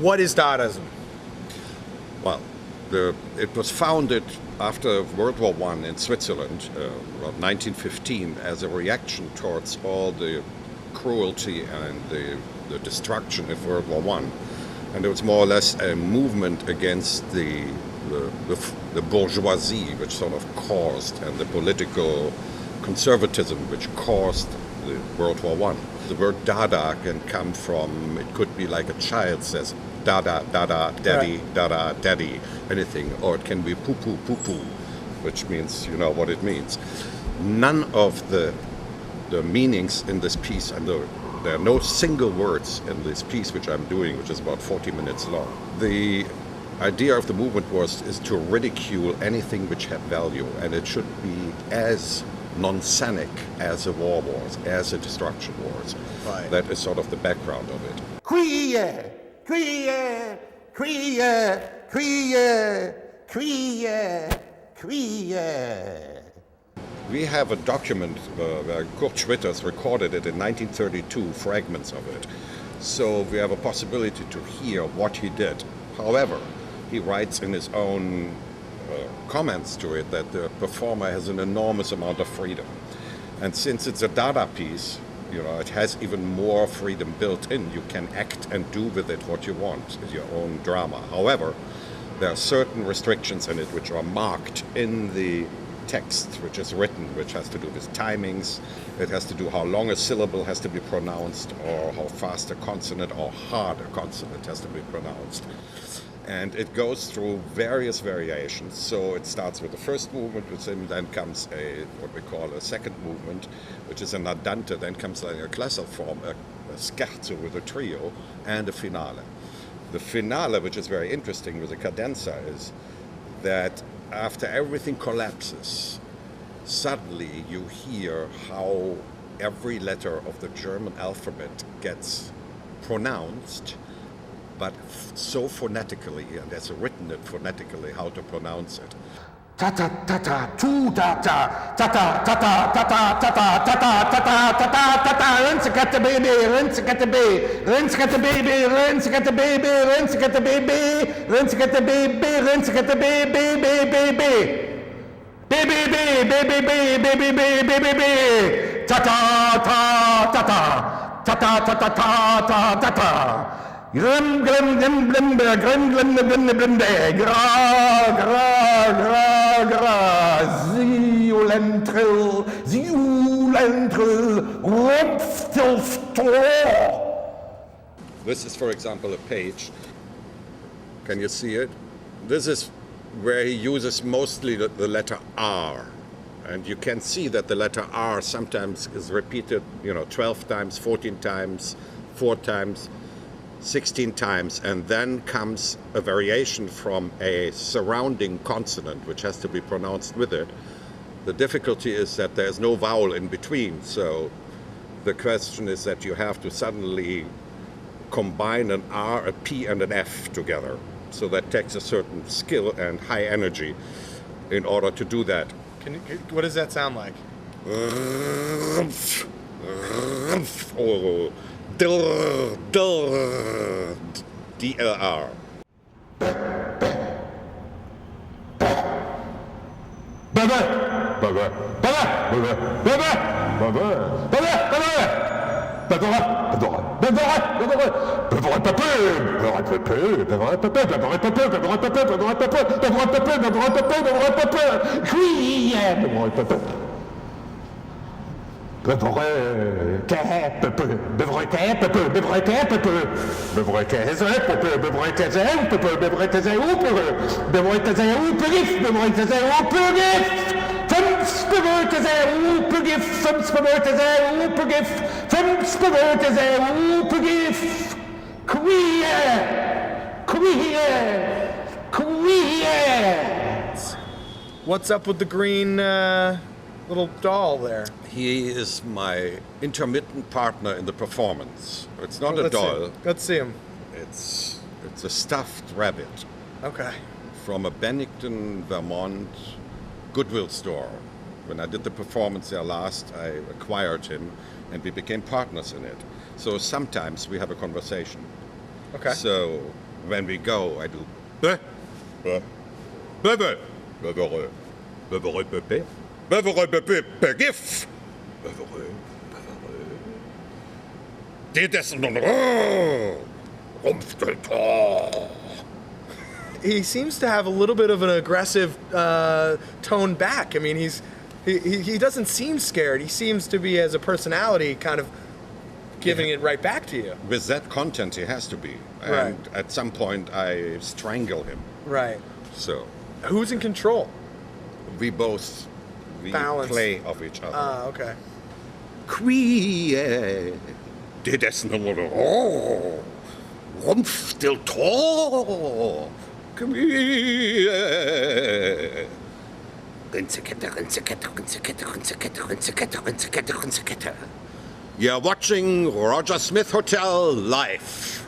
what is Dadaism? Well, it was founded after World War I in Switzerland, around 1915, as a reaction towards all the cruelty and the destruction of World War I. And it was more or less a movement against the bourgeoisie, which sort of caused, and the political conservatism which caused the World War I. The word Dada can come from, it could be like a child says, Dada, Dada, Daddy, Right. Dada, Daddy, anything. Or it can be poo-poo, poo-poo, which means, you know what it means. None of the meanings in this piece, and there are no single words in this piece which I'm doing, which is about 40 minutes long. The idea of the movement is to ridicule anything which had value, and it should be as non-scenic as a war was, as a destruction was. Right. That is sort of the background of it. Kriege, Kriege, Kriege, Kriege, Kriege, Kriege. We have a document where Kurt Schwitters recorded it in 1932, fragments of it. So we have a possibility to hear what he did. However, he writes in his own comments to it that the performer has an enormous amount of freedom. And since it's a Dada piece, you know, it has even more freedom built in. You can act and do with it what you want, with your own drama. However, there are certain restrictions in it which are marked in the text which is written, which has to do with timings. It has to do how long a syllable has to be pronounced, or how fast a consonant or hard a consonant has to be pronounced. And it goes through various variations. So it starts with the first movement, which then comes what we call a second movement, which is an andante, then comes like a classical form, a scherzo with a trio, and a finale. The finale, which is very interesting with the cadenza, is that after everything collapses, suddenly you hear how every letter of the German alphabet gets pronounced, but so phonetically, and has written it phonetically, how to pronounce it. Tata tata tu tata tata tata tata tata tata tata tata tata. Rinse got the baby, rinse got the baby, rinse got the baby, rinse got the baby, rinse got the baby, rinse got the baby, rinse got the baby, baby. Baby, baby, baby, baby, baby, baby. Tata ta tata tata tata tata tata. Grim, grim, grim, grim, grim, grim, grim, grim, gra, gra, gra, gra, ziolentrill, rumpftilftor. This is, for example, a page. Can you see it? This is where he uses mostly the letter R. And you can see that the letter R sometimes is repeated, 12 times, 14 times, 4 times, 16 times, and then comes a variation from a surrounding consonant which has to be pronounced with it. The difficulty is that there's no vowel in between, so the question is that you have to suddenly combine an R, a P, and an F together. So that takes a certain skill and high energy in order to do that. What does that sound like? Or DLR. What's up with the green little doll there? He is my intermittent partner in the performance. It's not a doll. Let's see him. It's a stuffed rabbit. Okay. From a Bennington, Vermont Goodwill store. When I did the performance there last, I acquired him and we became partners in it. So sometimes we have a conversation. Okay. So when we go, I do. He seems to have a little bit of an aggressive tone back. I mean, he doesn't seem scared. He seems to be, as a personality, kind of giving it right back to you. With that content, he has to be. Right. And at some point, I strangle him. Right. So Who's in control? we Balance. play off each other. Okay. Quie, det är snarare Rumpfstiltor. Quie. You're watching Roger Smith Hotel live.